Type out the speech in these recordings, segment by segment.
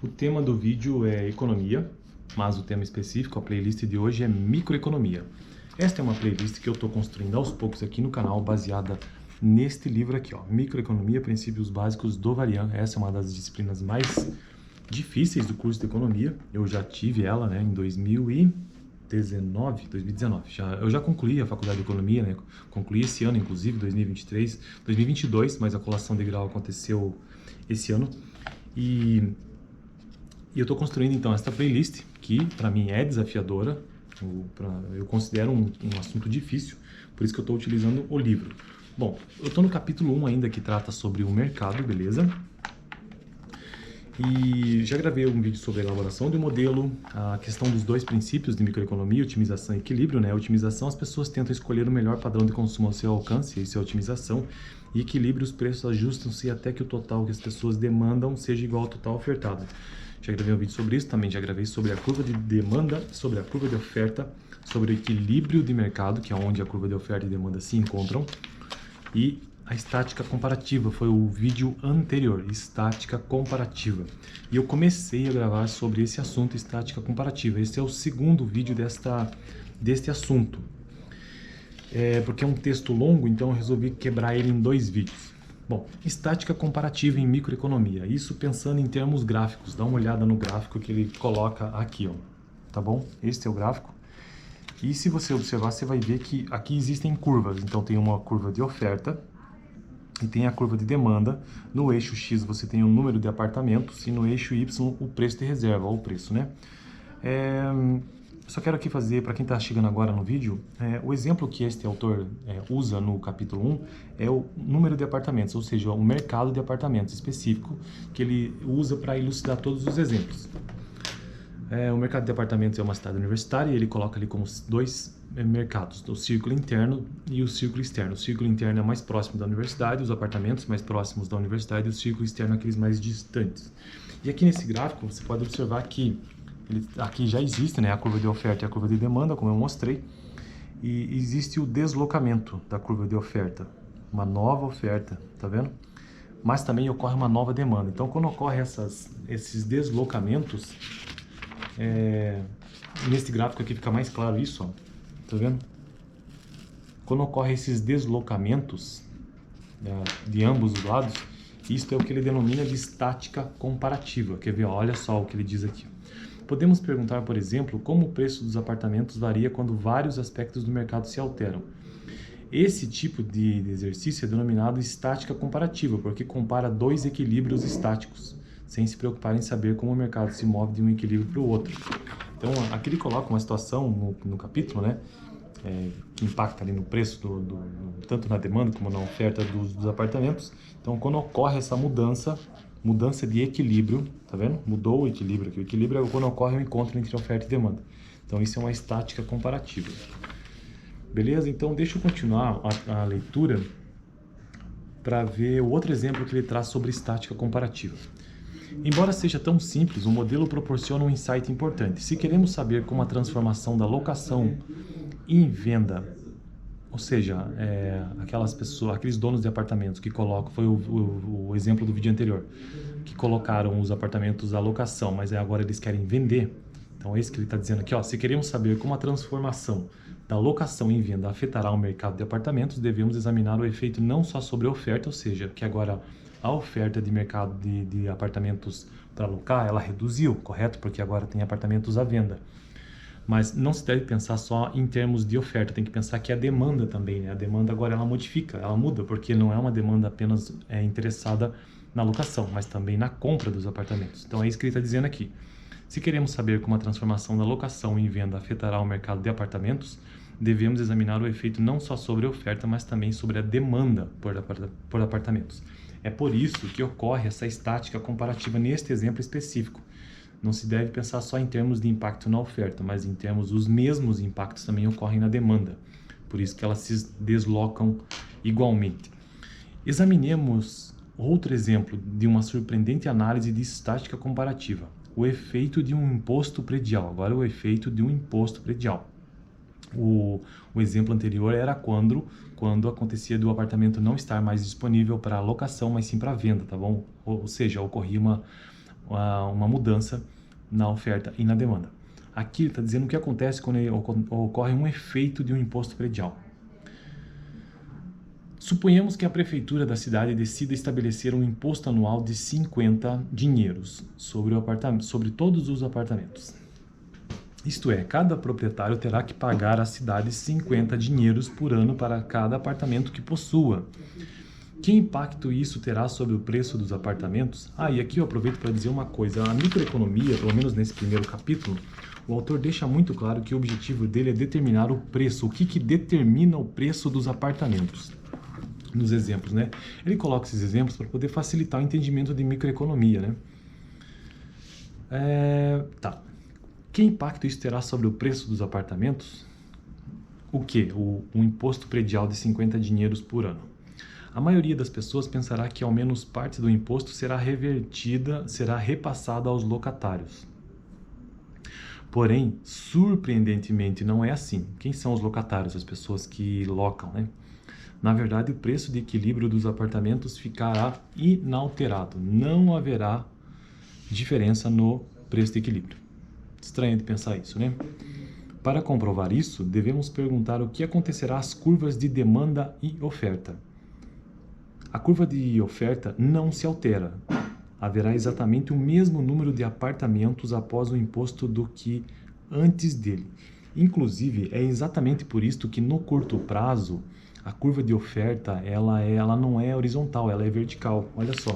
O tema do vídeo é economia, mas o tema específico, a playlist de hoje é microeconomia. Esta é uma playlist que eu estou construindo aos poucos aqui no canal, baseada neste livro aqui, ó, Microeconomia, Princípios Básicos do Varian. Essa é uma das disciplinas mais difíceis do curso de economia. Eu já tive ela, né, em 2019. Eu já concluí a faculdade de economia, né? Concluí esse ano, inclusive, 2023, 2022, mas a colação de grau aconteceu esse ano. E eu estou construindo então esta playlist, que para mim é desafiadora, eu considero um assunto difícil, por isso que eu estou utilizando o livro. Bom, eu estou no capítulo 1 ainda, que trata sobre o mercado, beleza? E já gravei um vídeo sobre a elaboração de um modelo, a questão dos dois princípios de microeconomia, otimização e equilíbrio, né? Otimização, as pessoas tentam escolher o melhor padrão de consumo ao seu alcance, isso é otimização. E equilíbrio, os preços ajustam-se até que o total que as pessoas demandam seja igual ao total ofertado. Já gravei um vídeo sobre isso, também já gravei sobre a curva de demanda, sobre a curva de oferta, sobre o equilíbrio de mercado, que é onde a curva de oferta e demanda se encontram. E a estática comparativa, foi o vídeo anterior, estática comparativa. E eu comecei a gravar sobre esse assunto, estática comparativa. Esse é o segundo vídeo deste assunto. Porque é um texto longo, então eu resolvi quebrar ele em dois vídeos. Bom, estática comparativa em microeconomia. Isso pensando em termos gráficos. Dá uma olhada no gráfico que ele coloca aqui, ó. Tá bom? Este é o gráfico. E se você observar, você vai ver que aqui existem curvas. Então tem uma curva de oferta e tem a curva de demanda. No eixo X você tem o número de apartamentos e no eixo Y o preço de reserva, ou o preço, né? Só quero aqui fazer, para quem está chegando agora no vídeo, o exemplo que este autor usa no capítulo 1 é o número de apartamentos, ou seja, o mercado de apartamentos específico que ele usa para elucidar todos os exemplos. O mercado de apartamentos é uma cidade universitária e ele coloca ali como dois mercados, o círculo interno e o círculo externo. O círculo interno é mais próximo da universidade, os apartamentos mais próximos da universidade, e o círculo externo é aqueles mais distantes. E aqui nesse gráfico você pode observar que aqui já existe, né, a curva de oferta e a curva de demanda, como eu mostrei, e existe o deslocamento da curva de oferta, uma nova oferta, tá vendo? Mas também ocorre uma nova demanda. Então, quando ocorre esses deslocamentos, nesse gráfico aqui fica mais claro isso, ó, tá vendo? Quando ocorre esses deslocamentos de ambos os lados, isso é o que ele denomina de estática comparativa. Quer ver? Olha só o que ele diz aqui. Podemos perguntar, por exemplo, como o preço dos apartamentos varia quando vários aspectos do mercado se alteram. Esse tipo de exercício é denominado estática comparativa, porque compara dois equilíbrios estáticos, sem se preocupar em saber como o mercado se move de um equilíbrio para o outro. Então, aqui ele coloca uma situação no capítulo, né, que impacta ali no preço, tanto na demanda como na oferta dos apartamentos. Então, quando ocorre essa mudança de equilíbrio, tá vendo? Mudou o equilíbrio aqui. O equilíbrio é quando ocorre o encontro entre oferta e demanda. Então, isso é uma estática comparativa. Beleza? Então, deixa eu continuar a leitura para ver o outro exemplo que ele traz sobre estática comparativa. Embora seja tão simples, o modelo proporciona um insight importante. Se queremos saber como a transformação da locação em venda, ou seja, aquelas pessoas, aqueles donos de apartamentos que colocam, foi o exemplo do vídeo anterior, que colocaram os apartamentos à locação, mas agora eles querem vender. Então é isso que ele está dizendo aqui, ó. Se queremos saber como a transformação da locação em venda afetará o mercado de apartamentos, devemos examinar o efeito não só sobre a oferta, ou seja, que agora a oferta de mercado de apartamentos para alocar, ela reduziu, correto? Porque agora tem apartamentos à venda. Mas não se deve pensar só em termos de oferta, tem que pensar que a demanda também, né? A demanda agora ela modifica, ela muda, porque não é uma demanda apenas interessada na locação, mas também na compra dos apartamentos. Então é isso que ele está dizendo aqui. Se queremos saber como a transformação da locação em venda afetará o mercado de apartamentos, devemos examinar o efeito não só sobre a oferta, mas também sobre a demanda por apartamentos. É por isso que ocorre essa estática comparativa neste exemplo específico. Não se deve pensar só em termos de impacto na oferta, mas em termos os mesmos impactos também ocorrem na demanda. Por isso que elas se deslocam igualmente. Examinemos outro exemplo de uma surpreendente análise de estática comparativa. O efeito de um imposto predial. Agora o efeito de um imposto predial. O exemplo anterior era quando acontecia do apartamento não estar mais disponível para locação, mas sim para venda, tá bom? Ou seja, ocorria uma mudança na oferta e na demanda. Aqui ele está dizendo o que acontece quando ocorre um efeito de um imposto predial. Suponhamos que a prefeitura da cidade decida estabelecer um imposto anual de 50 dinheiros sobre todos os apartamentos. Isto é, cada proprietário terá que pagar à cidade 50 dinheiros por ano para cada apartamento que possua. Que impacto isso terá sobre o preço dos apartamentos? E aqui eu aproveito para dizer uma coisa. A microeconomia, pelo menos nesse primeiro capítulo, o autor deixa muito claro que o objetivo dele é determinar o preço. O que determina o preço dos apartamentos? Nos exemplos, né? Ele coloca esses exemplos para poder facilitar o entendimento de microeconomia, né? Que impacto isso terá sobre o preço dos apartamentos? O que? O imposto predial de 50 dinheiros por ano. A maioria das pessoas pensará que ao menos parte do imposto será repassada aos locatários. Porém, surpreendentemente, não é assim. Quem são os locatários? As pessoas que locam, né? Na verdade, o preço de equilíbrio dos apartamentos ficará inalterado. Não haverá diferença no preço de equilíbrio. Estranho de pensar isso, né? Para comprovar isso, devemos perguntar o que acontecerá às curvas de demanda e oferta. A curva de oferta não se altera. Haverá exatamente o mesmo número de apartamentos após o imposto do que antes dele. Inclusive, é exatamente por isso que no curto prazo, a curva de oferta ela não é horizontal, ela é vertical. Olha só.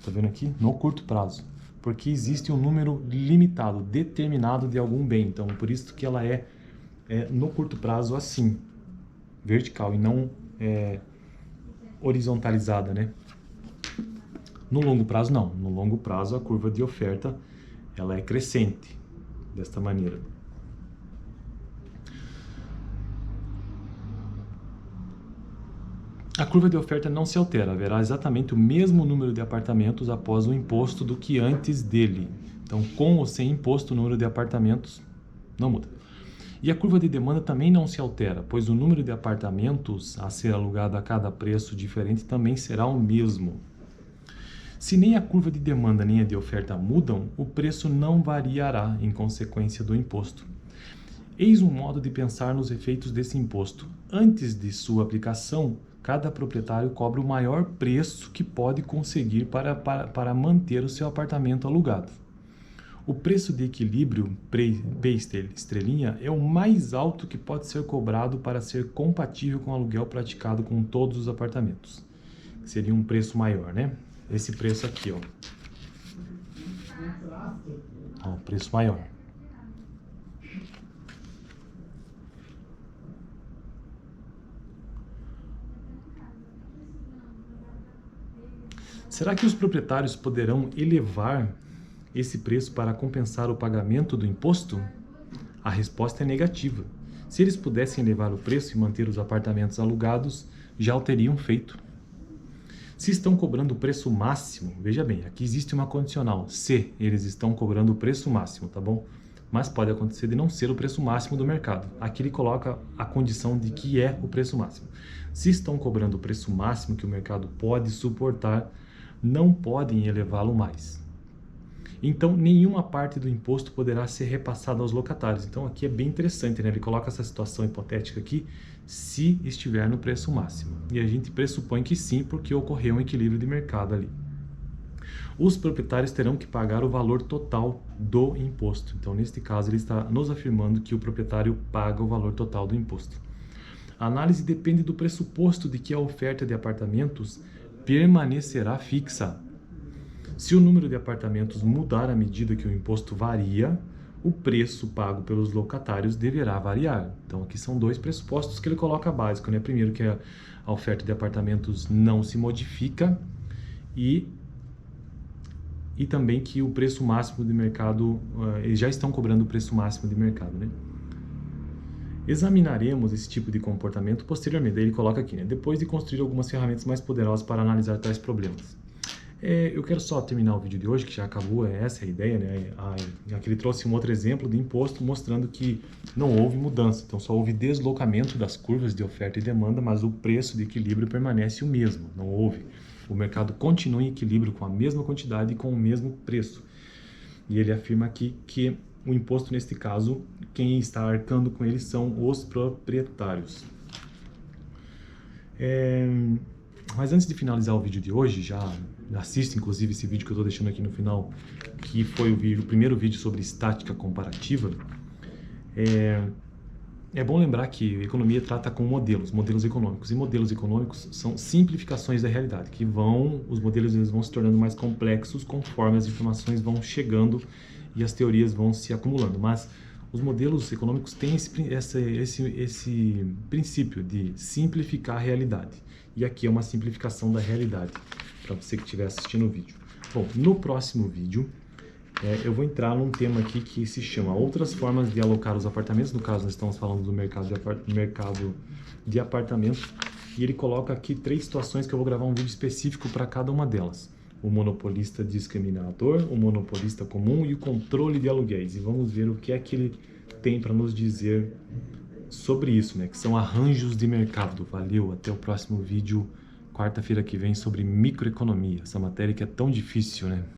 Tá vendo aqui? No curto prazo. Porque existe um número limitado, determinado de algum bem. Então, por isso que ela é no curto prazo assim, vertical e não horizontalizada, né? No longo prazo, não. No longo prazo, a curva de oferta ela é crescente, desta maneira. A curva de oferta não se altera, haverá exatamente o mesmo número de apartamentos após o imposto do que antes dele. Então, com ou sem imposto, o número de apartamentos não muda. E a curva de demanda também não se altera, pois o número de apartamentos a ser alugado a cada preço diferente também será o mesmo. Se nem a curva de demanda nem a de oferta mudam, o preço não variará em consequência do imposto. Eis um modo de pensar nos efeitos desse imposto. Antes de sua aplicação, cada proprietário cobra o maior preço que pode conseguir para manter o seu apartamento alugado. O preço de equilíbrio P', é o mais alto que pode ser cobrado para ser compatível com o aluguel praticado com todos os apartamentos. Seria um preço maior, né? Esse preço aqui, ó. O preço maior. Será que os proprietários poderão elevar esse preço para compensar o pagamento do imposto? A resposta é negativa. Se eles pudessem elevar o preço e manter os apartamentos alugados, já o teriam feito. Se estão cobrando o preço máximo, veja bem, aqui existe uma condicional, se eles estão cobrando o preço máximo, tá bom? Mas pode acontecer de não ser o preço máximo do mercado. Aqui ele coloca a condição de que é o preço máximo. Se estão cobrando o preço máximo que o mercado pode suportar, não podem elevá-lo mais. Então, nenhuma parte do imposto poderá ser repassada aos locatários. Então, aqui é bem interessante, né? Ele coloca essa situação hipotética aqui, se estiver no preço máximo. E a gente pressupõe que sim, porque ocorreu um equilíbrio de mercado ali. Os proprietários terão que pagar o valor total do imposto. Então, neste caso, ele está nos afirmando que o proprietário paga o valor total do imposto. A análise depende do pressuposto de que a oferta de apartamentos permanecerá fixa. Se o número de apartamentos mudar à medida que o imposto varia, o preço pago pelos locatários deverá variar. Então, aqui são dois pressupostos que ele coloca básico, né? Primeiro, que a oferta de apartamentos não se modifica e também que o preço máximo de mercado, eles já estão cobrando o preço máximo de mercado, né? Examinaremos esse tipo de comportamento posteriormente. Daí ele coloca aqui, né? Depois de construir algumas ferramentas mais poderosas para analisar tais problemas. Eu quero só terminar o vídeo de hoje, que já acabou, essa é a ideia, né? Aqui ele trouxe um outro exemplo de imposto mostrando que não houve mudança, então só houve deslocamento das curvas de oferta e demanda, mas o preço de equilíbrio permanece o mesmo, não houve. o mercado continua em equilíbrio com a mesma quantidade e com o mesmo preço. E ele afirma aqui que o imposto, neste caso, quem está arcando com ele são os proprietários. Mas antes de finalizar o vídeo de hoje, já assista inclusive esse vídeo que eu estou deixando aqui no final, que foi o primeiro vídeo sobre estática comparativa. É bom lembrar que economia trata com modelos econômicos, e modelos econômicos são simplificações da realidade, que os modelos eles vão se tornando mais complexos conforme as informações vão chegando e as teorias vão se acumulando. Mas os modelos econômicos têm esse princípio de simplificar a realidade. E aqui é uma simplificação da realidade, para você que estiver assistindo o vídeo. Bom, no próximo vídeo, eu vou entrar num tema aqui que se chama outras formas de alocar os apartamentos. No caso, nós estamos falando do mercado de apartamentos. E ele coloca aqui 3 situações que eu vou gravar um vídeo específico para cada uma delas. O monopolista discriminador, o monopolista comum e o controle de aluguéis. E vamos ver o que é que ele tem para nos dizer sobre isso, né? Que são arranjos de mercado. Valeu, até o próximo vídeo, quarta-feira que vem, sobre microeconomia. Essa matéria que é tão difícil, né?